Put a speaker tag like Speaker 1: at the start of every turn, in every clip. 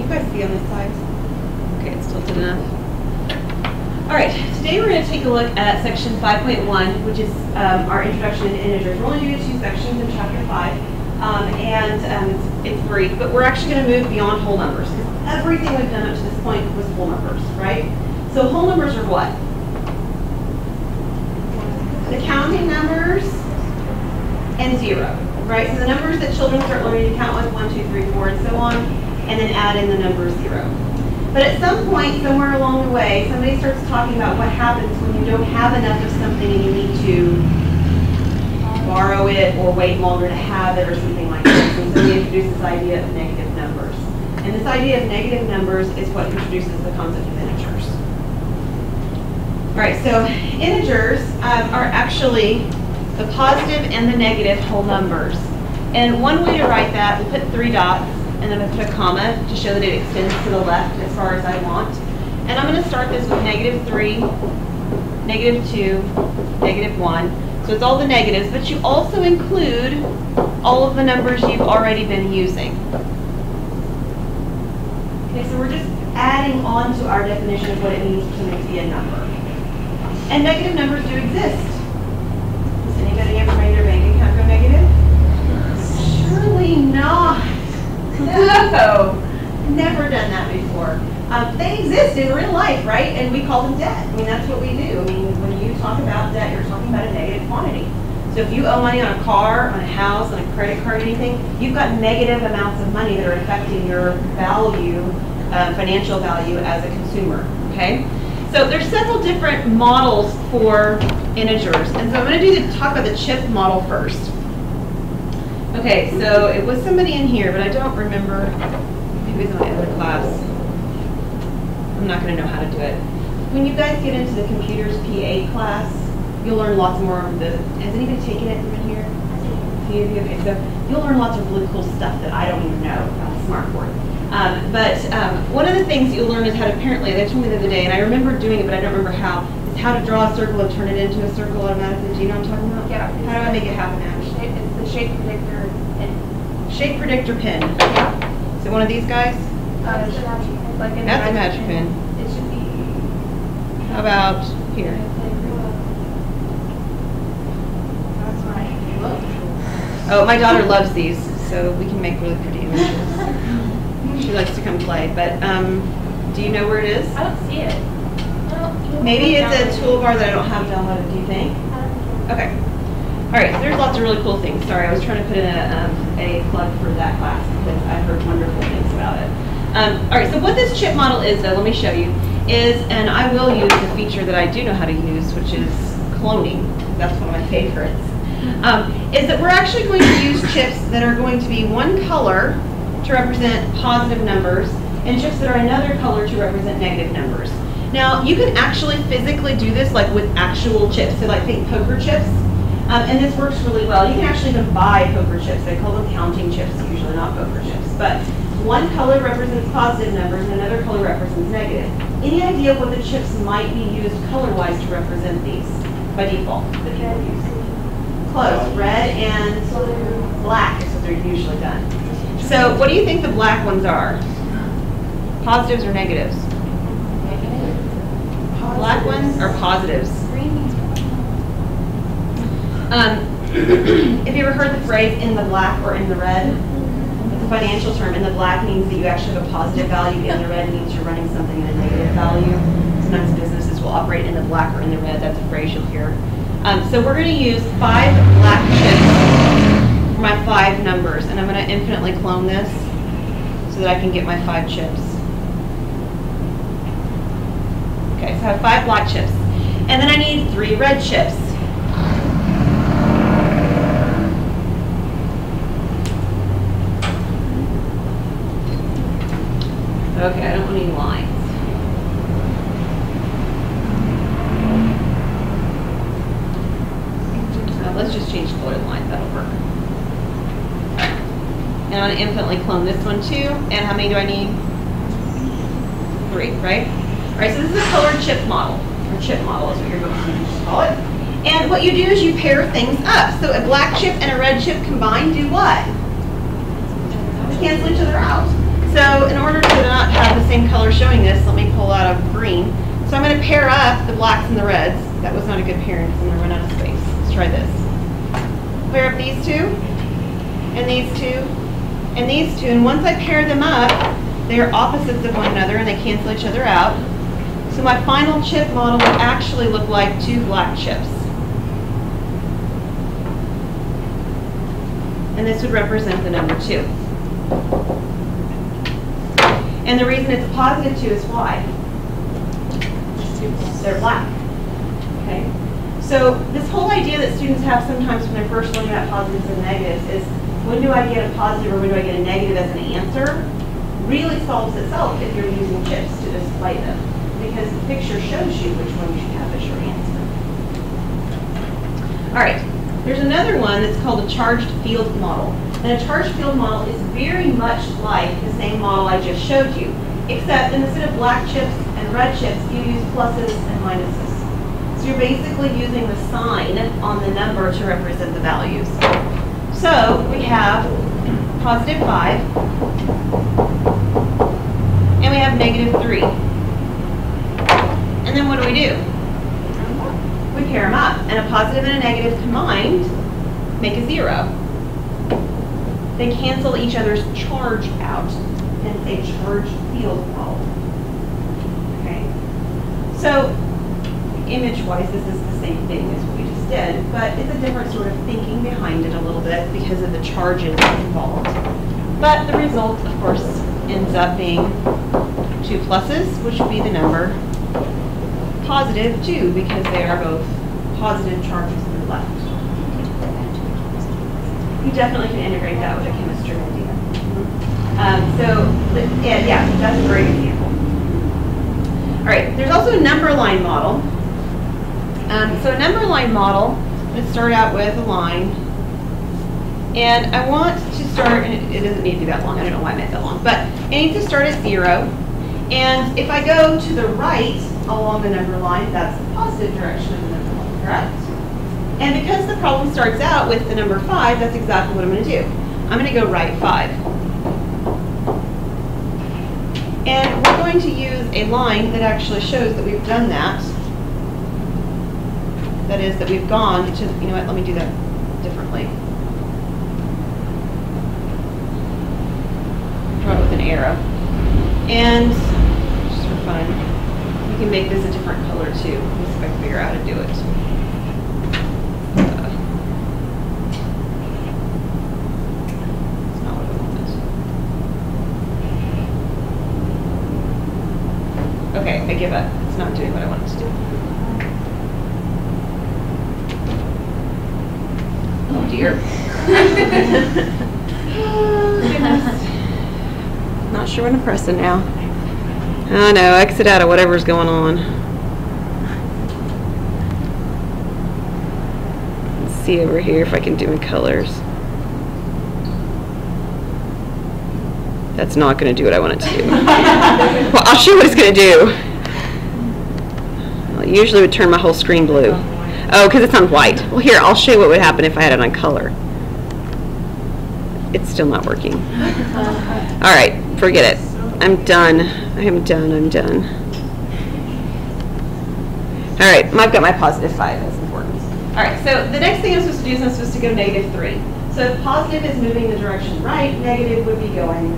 Speaker 1: you guys see on this side? Okay, it's tilted enough. All right, today we're going to take a look at section 5.1, which is our introduction to integers. We're only doing 2 sections in chapter 5, it's brief, but we're actually going to move beyond whole numbers, because everything we've done up to this point was whole numbers, right? So whole numbers are what? The counting numbers and 0, right? So the numbers that children start learning to count with, 1, 2, 3, 4, and so on, and then add in the number 0. But at some point, somewhere along the way, somebody starts talking about what happens when you don't have enough of something and you need to borrow it or wait longer to have it or something like this. And so we introduce this idea of negative numbers. And this idea of negative numbers is what introduces the concept of integers. All right, so integers are actually the positive and the negative whole numbers. And one way to write that, we put 3 dots, and then I'm going to put a comma to show that it extends to the left as far as I want. And I'm going to start this with -3, -2, -1. So it's all the negatives, but you also include all of the numbers you've already been using. Okay, so we're just adding on to our definition of what it means for something to be a number. And negative numbers do exist. Has anybody ever made their bank account go negative? Surely not. No, never done that before. They exist in real life, right? And we call them debt. I mean, that's what we do. I mean, when you talk about debt, you're talking about a negative quantity. So if you owe money on a car, on a house, on a credit card, anything, you've got negative amounts of money that are affecting your value, financial value as a consumer, okay? So there's several different models for integers. And so I'm going to talk about the chip model first. Okay, so it was somebody in here, but I don't remember. Maybe it was in my other class. I'm not going to know how to do it. When you guys get into the computers PA class, you'll learn lots more of the. Has anybody taken it from in here? Okay, so you'll learn lots of really cool stuff that I don't even know about SmartBoard. But one of the things you'll learn is how to, apparently, they told me the other day, and I remember doing it, but I don't remember how, is how to draw a circle and turn it into a circle automatically. Do you know what I'm talking about?
Speaker 2: Yeah.
Speaker 1: How do I make it happen, Ash?
Speaker 2: It's the shape predictor pin.
Speaker 1: Shape predictor pin. Is it one of these guys?
Speaker 2: That's the magic pin. Like
Speaker 1: That's a magic pin.
Speaker 2: It should be.
Speaker 1: How about here?
Speaker 2: That's right.
Speaker 1: Oh, my daughter loves these, so we can make really pretty images. She likes to come play, but do you know where it is?
Speaker 2: I don't see it.
Speaker 1: Maybe it's a toolbar that I don't have downloaded, do you think? Okay. All right, so there's lots of really cool things. Sorry, I was trying to put in a plug for that class because I've heard wonderful things about it. All right, so what this chip model is, though, let me show you, is, and I will use the feature that I do know how to use, which is cloning. That's one of my favorites. Is that we're actually going to use chips that are going to be one color to represent positive numbers and chips that are another color to represent negative numbers. Now, you can actually physically do this like with actual chips. So like think poker chips. And this works really well. You can actually even buy poker chips. They call them counting chips, usually not poker chips. But one color represents positive numbers and another color represents negative. Any idea what the chips might be used color-wise to represent these by default that people use? Close. Red and black is what they're usually done. So what do you think the black ones are? Positives or negatives? Black ones are positives. Have you ever heard the phrase in the black or in the red? It's a financial term. In the black means that you actually have a positive value. In the red means you're running something at a negative value. Sometimes businesses will operate in the black or in the red. That's a phrase you'll hear. So we're going to use 5 black chips for my 5 numbers. And I'm going to infinitely clone this so that I can get my 5 chips. Okay, so I have 5 black chips. And then I need 3 red chips. Okay, I don't want any lines. Let's just change colored lines, that'll work. And I'm going to infinitely clone this one too. And how many do I need? 3, right? All right, so this is a colored chip model. Or chip model is what you're going to call it. And what you do is you pair things up. So a black chip and a red chip combined do what? They cancel each other out. So in order to not have the same color showing this, let me pull out a green. So I'm going to pair up the blacks and the reds. That was not a good pairing because I'm going to run out of space. Let's try this. Pair up these two, and these two, and these two. And once I pair them up, they are opposites of one another and they cancel each other out. So my final chip model would actually look like two black chips. And this would represent the number 2. And the reason it's a positive 2 is why? They're black. Okay? So this whole idea that students have sometimes when they're first learning about positives and negatives is, when do I get a positive or when do I get a negative as an answer, really solves itself if you're using chips to display them. Because the picture shows you which one you should have as your answer. All right. There's another one that's called a charged field model. And a charged field model is very much like the same model I just showed you, except instead of black chips and red chips, you use pluses and minuses. So you're basically using the sign on the number to represent the values. So we have positive 5, and we have negative 3. And then what do? We pair them up, and a positive and a negative combined make a 0. They cancel each other's charge out, and it's a charged field model. Okay? So, image-wise, this is the same thing as what we just did, but it's a different sort of thinking behind it a little bit because of the charges involved. But the result, of course, ends up being 2 pluses, which would be the number positive 2, because they are both positive charges to the left. You definitely can integrate that with a chemistry idea. Yeah, that's a great example. All right, there's also a number line model. So a number line model, let's start out with a line. And I want to start, and it doesn't need to be that long, I don't know why I meant that long, but I need to start at 0. And if I go to the right along the number line, that's the positive direction of the number line, correct? And because the problem starts out with the number 5, that's exactly what I'm going to do. I'm going to go right 5. And we're going to use a line that actually shows that we've done that. That is, that we've gone to, you know what, let me do that differently. Draw it with an arrow. And, just for fun, you can make this a different color too. Let's see if I can figure out how to do it. It's not what I wanted. Okay, I give up. It's not doing what I want it to do. Oh dear. Oh, goodness. Not sure when to press it now. Oh no, exit out of whatever's going on. Let's see over here if I can do in colors. That's not going to do what I want it to do. Well, I'll show you what it's going to do. Well, it usually would turn my whole screen blue. Oh, because it's on white. Well, here, I'll show you what would happen if I had it on color. It's still not working. All right, forget it. I'm done. I am done. I'm done. All right, I've got my positive 5. That's important. All right, so the next thing I'm supposed to do is I'm supposed to go negative 3. So if positive is moving the direction right, negative would be going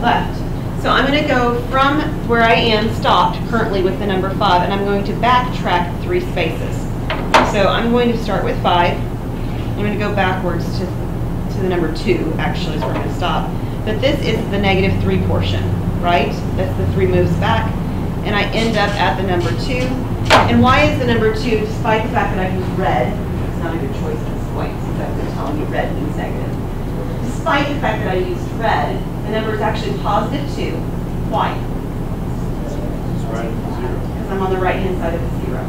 Speaker 1: left. So I'm going to go from where I am stopped currently with the number 5, and I'm going to backtrack 3 spaces. So I'm going to start with 5. I'm going to go backwards to the number 2, actually, is where I'm going to stop. But this is the negative 3 portion, right? That's the 3 moves back. And I end up at the number 2. And why is the number 2, despite the fact that I've used red, it's not a good choice at this point, since I've been telling you red means negative. Despite the fact that I used red, the number is actually positive 2. Why? Because I'm on the right-hand side of the 0.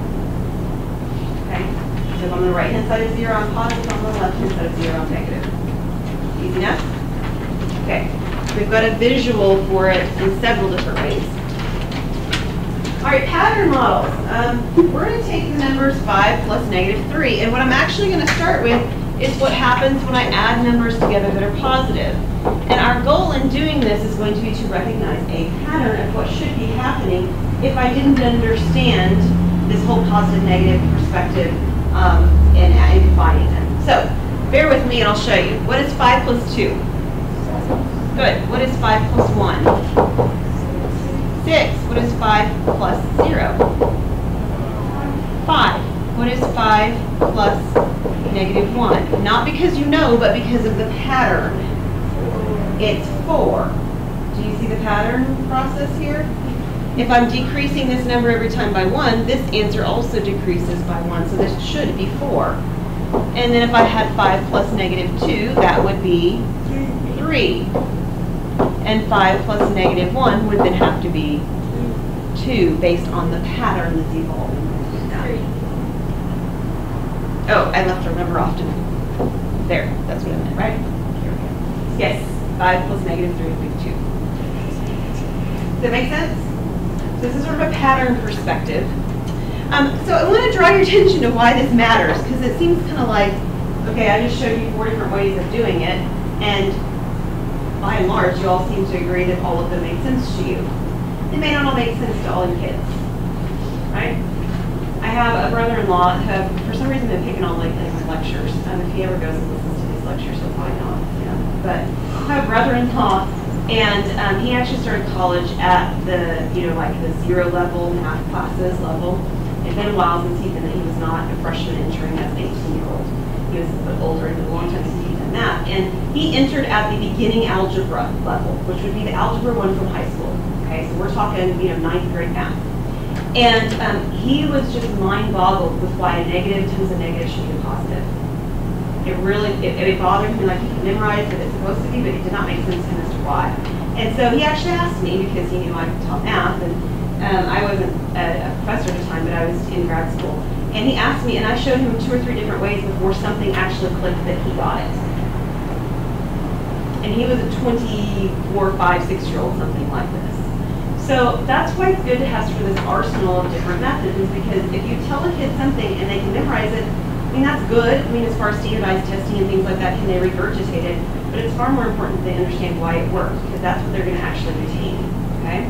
Speaker 1: Okay? So if I'm on the right-hand side of 0, I'm positive. On the left-hand side of 0, I'm negative. Easy enough? Okay, we've got a visual for it in several different ways. All right, pattern models. We're going to take the numbers 5 plus negative 3, and what I'm actually going to start with is what happens when I add numbers together that are positive. And our goal in doing this is going to be to recognize a pattern of what should be happening if I didn't understand this whole positive negative perspective and combining them. So bear with me and I'll show you. What is 5 plus 2? Good. What is 5 plus 1? 6. What is 5 plus 0? 5. What is 5 plus negative 1? Not because you know, but because of the pattern. It's 4. Do you see the pattern process here? If I'm decreasing this number every time by 1, this answer also decreases by 1, so this should be 4. And then if I had 5 plus negative 2, that would be 3. And 5 plus negative 1 would then have to be 2, based on the pattern that's evolving. Oh, I left a number off to there. That's what I meant, right? Here we go. Yes, 5 plus negative 3 would be 2. Does that make sense? So this is sort of a pattern perspective. So I want to draw your attention to why this matters, because it seems kind of like, okay, I just showed you 4 different ways of doing it, and by and large, you all seem to agree that all of them make sense to you. They may not all make sense to all your kids, right? I have a brother-in-law who, for some reason, been picking on lately in my lectures. If he ever goes and listens to these lectures, he'll probably not, you know. But I have a brother-in-law, and he actually started college at the, like the 0 level math classes level. It's been a while since he was not a freshman entering as an 18-year-old. He was a bit older, and a long time since he'd done that. And he entered at the beginning algebra level, which would be the algebra 1 from high school. Okay, so we're talking, 9th grade math. And he was just mind-boggled with why a negative times a negative should be a positive. It really, it bothered him, like he could memorize that it's supposed to be, but it did not make sense to him as to why. And so he actually asked me, because he knew I taught math, and I wasn't a professor at the time, but I was in grad school. And he asked me, and I showed him 2 or 3 different ways before something actually clicked that he got it. And he was a 24, 5, 6-year-old, something like this. So that's why it's good to have sort of this arsenal of different methods, is because if you tell a kid something and they can memorize it, that's good. As far as standardized testing and things like that, can they regurgitate it? But it's far more important that they understand why it works, because that's what they're going to actually retain, okay?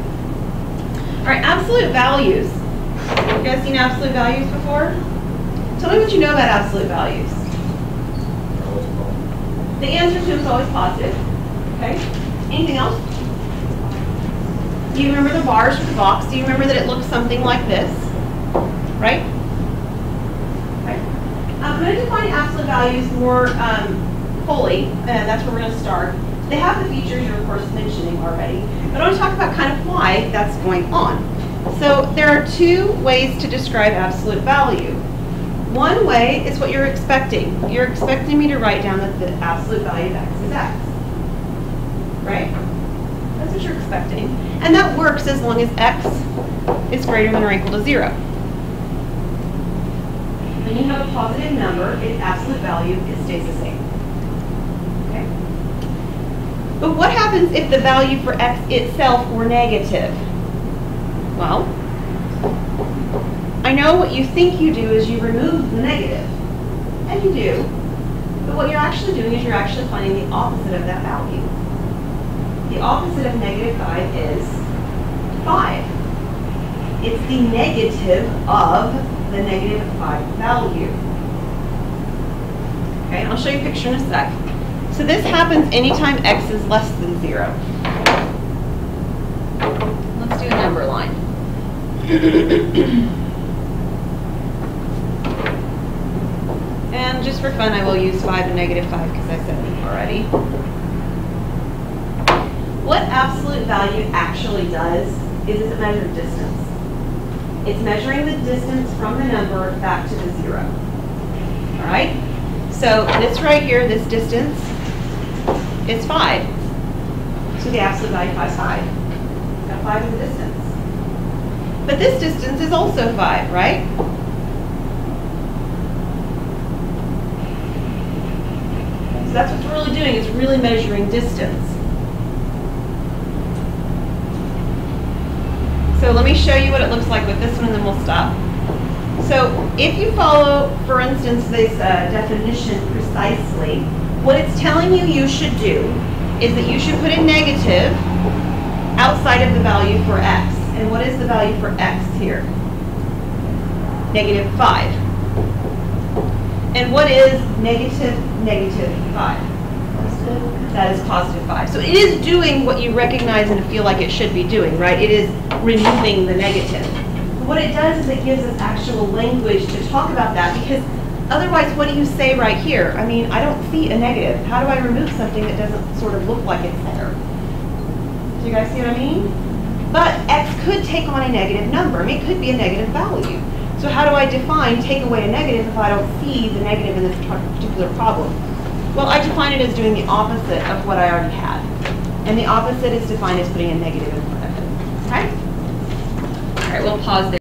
Speaker 1: All right, absolute values. You guys seen absolute values before? Tell me what you know about absolute values. The answer to them is always positive, okay? Anything else? Do you remember the bars for the box? Do you remember that it looks something like this? Right? I'm going to define absolute values more fully. That's where we're going to start. They have the features you're, of course, mentioning already. But I want to talk about kind of why that's going on. So there are 2 ways to describe absolute value. One way is what you're expecting. You're expecting me to write down that the absolute value of x is x. Right? That's what you're expecting. And that works as long as x is greater than or equal to 0. When you have a positive number, its absolute value, it stays the same. Okay? But what happens if the value for x itself were negative? Well, I know what you think you do is you remove the negative. And you do. But what you're actually doing is you're actually finding the opposite of that value. The opposite of negative 5 is 5. It's the negative of the negative 5 value. Okay, I'll show you a picture in a sec. So this happens anytime x is less than 0. Let's do a number line. And just for fun, I will use 5 and negative 5 because I said it already. What absolute value actually does is it measures distance. It's measuring the distance from the number back to the 0. All right? So this right here, this distance, is 5. So the absolute value of 5 is 5. Got 5 as a distance. But this distance is also 5, right? So that's what we're really doing, is really measuring distance. So let me show you what it looks like with this one, and then we'll stop. So if you follow, for instance, this definition precisely, what it's telling you you should do is that you should put a negative outside of the value for x. And what is the value for x here? Negative 5. And what is negative 5? That is positive 5. So it is doing what you recognize and feel like it should be doing, right? It is removing the negative. What it does is it gives us actual language to talk about that, because otherwise, what do you say right here? I mean, I don't see a negative. How do I remove something that doesn't sort of look like it's there? Do you guys see what I mean? But x could take on a negative number. I mean, it could be a negative value. So how do I define take away a negative if I don't see the negative in this particular problem? Well, I define it as doing the opposite of what I already had. And the opposite is defined as putting a negative in front of it. Okay? All right, we'll pause there.